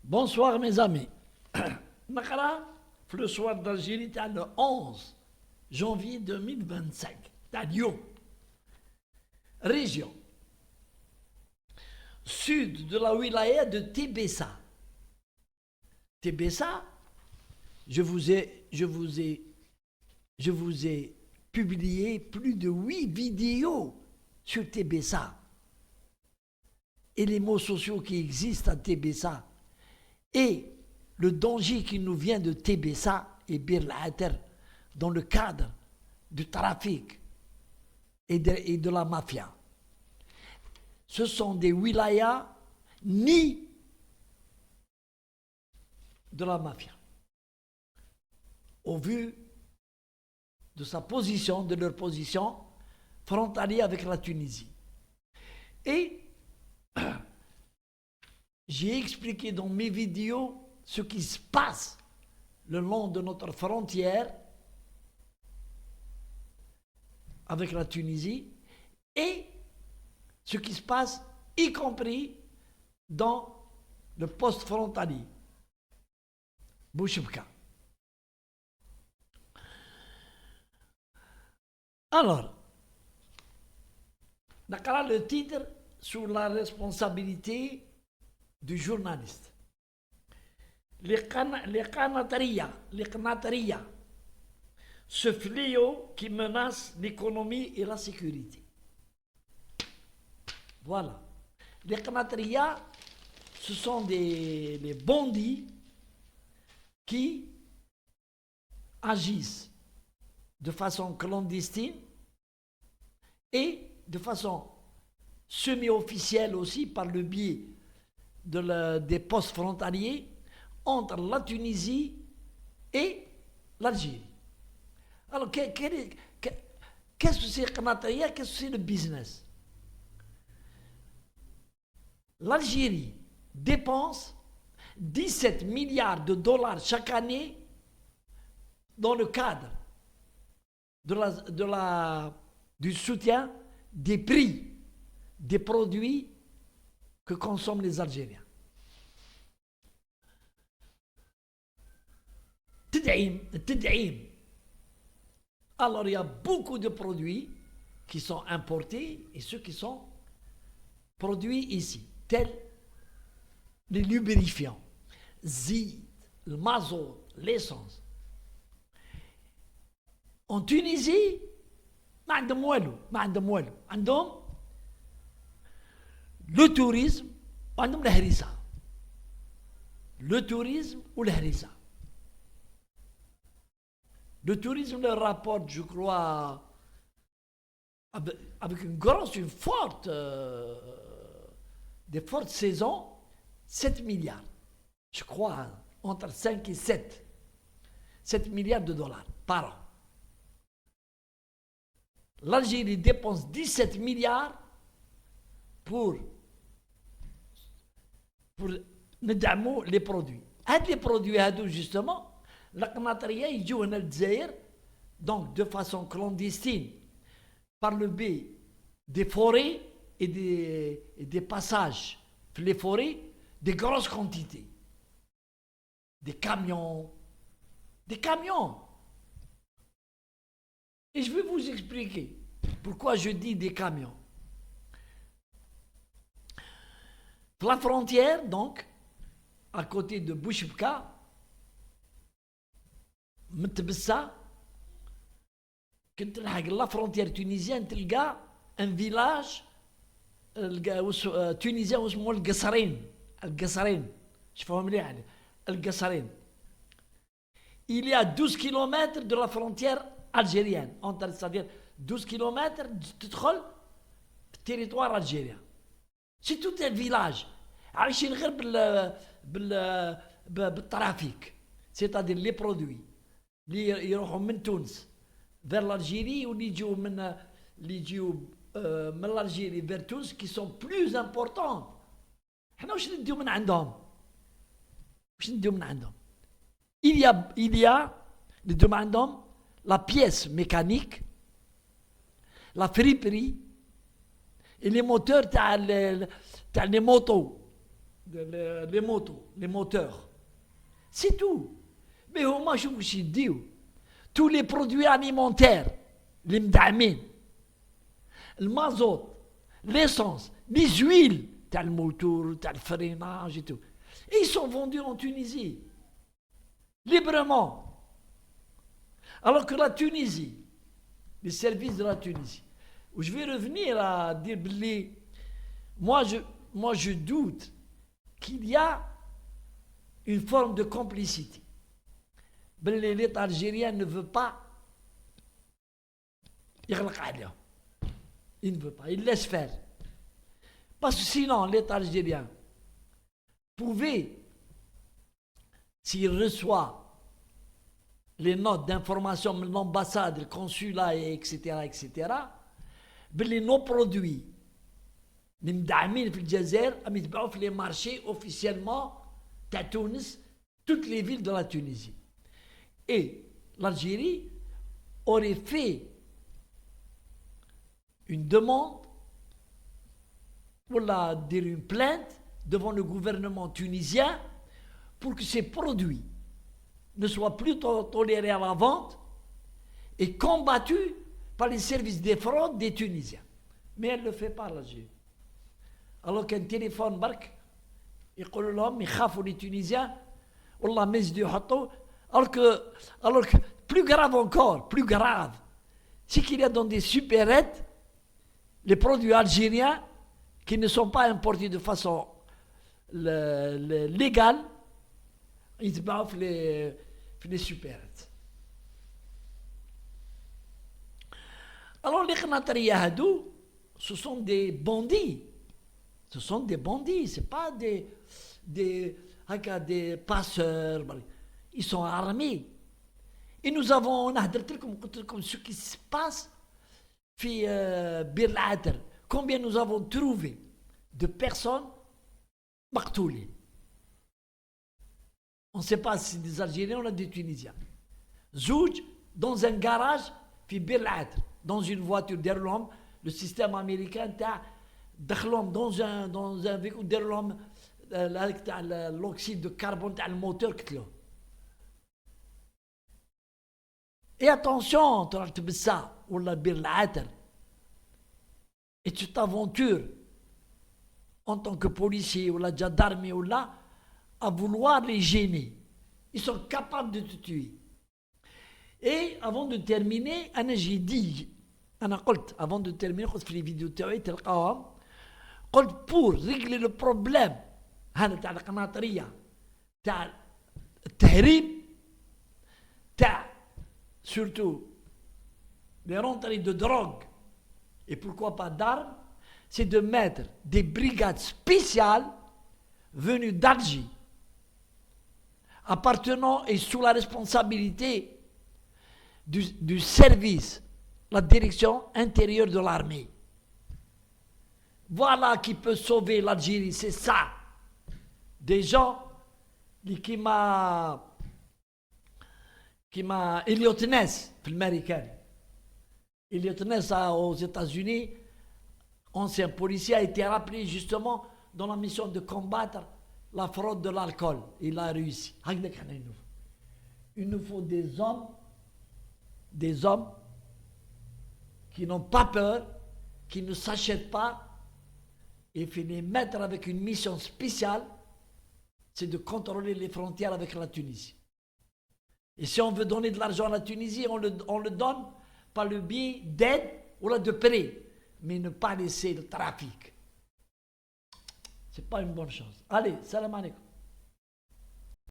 Bonsoir mes amis. نقرا في لو سوار d'Algérie تاع le 11 janvier 2025 تاع اليوم. Région sud de la wilaya de Tébessa. Tébessa, je vous ai publié plus de 8 vidéos sur Tébessa et les mots sociaux qui existent à Tébessa et le danger qui nous vient de Tébessa et Bir al-Ater dans le cadre du trafic et de la mafia. Ce sont des wilayas ni de la mafia, au vu de sa position, de leur position frontalière avec la Tunisie. Et j'ai expliqué dans mes vidéos ce qui se passe le long de notre frontière avec la Tunisie et ce qui se passe y compris dans le poste frontalier. Bouchibka. Alors, نقرأ le titre sur la responsabilité du journaliste. Les qanatriya, ce fléau qui menace l'économie et la sécurité. Voilà. Les qanatriya, ce sont les bandits qui agissent de façon clandestine et de façon semi-officielle aussi par le biais des postes frontaliers entre la Tunisie et l'Algérie. Alors, qu'est-ce que c'est Qanatriya? Qu'est-ce que c'est le business? L'Algérie dépense 17 milliards de dollars chaque année dans le cadre du soutien des prix des produits que consomment les Algériens. Tad'im. Alors il y a beaucoup de produits qui sont importés et ceux qui sont produits ici, tels les lubrifiants, zid, le mazout, l'essence. En Tunisie, ما عندهم والو. عندهم le tourisme وعندهم الهريسة. Le tourisme ou الهريسة. Le tourisme le rapporte, je crois, avec des fortes saisons, 7 milliards. Je crois, entre 5 et 7. 7 milliards de dollars par an. L'Algérie dépense 17 milliards pour ندعموا les produits. Les produits, justement, la qanatriya يجوا هنا للجزائر donc de façon clandestine par le biais des forêts et des passages les forêts, des grosses quantités. Des camions. Et je vais vous expliquer pourquoi je dis des camions. La frontière, donc, à côté de Bouchibka, متبسة كنت نلحق la frontière tunisienne تلقى un village tunisien اسمه القصرين شوفوا مليح القصرين. Il y a 12 km de la frontière algérienne, c'est-à-dire 12 km تدخل في territoire algérien. C'est tout un village عايشين غير بالترافيك, c'est-à-dire les produits اللي يروحوا من تونس vers l'Algérie واللي يجوا من l'Algérie vers تونس qui sont plus importants. احنا واش نديو من عندهم؟ Il y a les deux عندهم la pièce mécanique, la friperie et les moteurs تاع les motos les motos, les moteurs. C'est tout. Mais moi, je vous dis, tous les produits alimentaires, les mdamines, le mazout, l'essence, les huiles, t'as le moteur, t'as le freinage et tout. Et ils sont vendus en Tunisie, librement. Alors que la Tunisie, les services de la Tunisie, où je vais revenir à dire, moi je doute qu'il y a une forme de complicité. L'État algérien ne veut pas, il ne veut pas, il laisse faire. Parce que sinon, l'État algérien pouvait, s'il reçoit les notes d'information de l'ambassade, le consulat, etc., nos produits, les mdamines في الجزائر, يتباعوا في les marchés officiellement à Tunis, toutes les villes de la Tunisie. Et l'Algérie aurait fait une demande, voilà, dire une plainte devant le gouvernement tunisien pour que ces produits ne soient plus tolérés à la vente et combattus par les services des fraudes des Tunisiens. Mais elle ne le fait pas, l'Algérie. Alors qu'un téléphone barque, ils خافوا les Tunisiens, والله ما يزيدوا يحطوا. Alors que plus grave encore, plus grave, c'est qu'il y a dans des supérettes les produits algériens qui ne sont pas importés de façon légale, ils se battent les supérettes. Alors les Khnataria hadou, ce sont des bandits. Ce sont des bandits, ce n'est pas des passeurs. Ils sont armés. Et nous avons, comme ce qui se passe Bir Al-Adr. Combien nous avons trouvé de personnes martoulées. On ne sait pas si c'est des Algériens ou des Tunisiens. Zouj, dans un garage, puis Bir Al-Adr, dans une voiture derrière le système américain, dans un véhicule derrière l'oxyde de carbone, le moteur. Et attention, tu as ça, ou la Bir Al-Adr. Et tu t'aventures en tant que policier ou la gendarmerie ou là à vouloir les gêner. Ils sont capables de te tuer. Et avant de terminer, j'ai dit, avant de terminer, قلت في les vidéos تلقاهم قلت pour régler le problème هذا تاع القناطرية تاع التهريب تاع surtout les rentrées de drogue et pourquoi pas d'armes, c'est de mettre des brigades spéciales venues d'Alger, appartenant et sous la responsabilité du service, la direction intérieure de l'armée. Voilà qui peut sauver l'Algérie, c'est ça. Des gens qui m'a Elliot Ness, l'américain. Elliot Ness aux États-Unis, ancien policier, a été rappelé justement dans la mission de combattre la fraude de l'alcool. Il a réussi. Il nous faut des hommes qui n'ont pas peur, qui ne s'achètent pas, et il faut les mettre avec une mission spéciale, c'est de contrôler les frontières avec la Tunisie. Et si on veut donner de l'argent à la Tunisie, on le donne par le biais d'aide ou là de prêt, mais ne pas laisser le trafic. C'est pas une bonne chose. Allez, salam alaikum.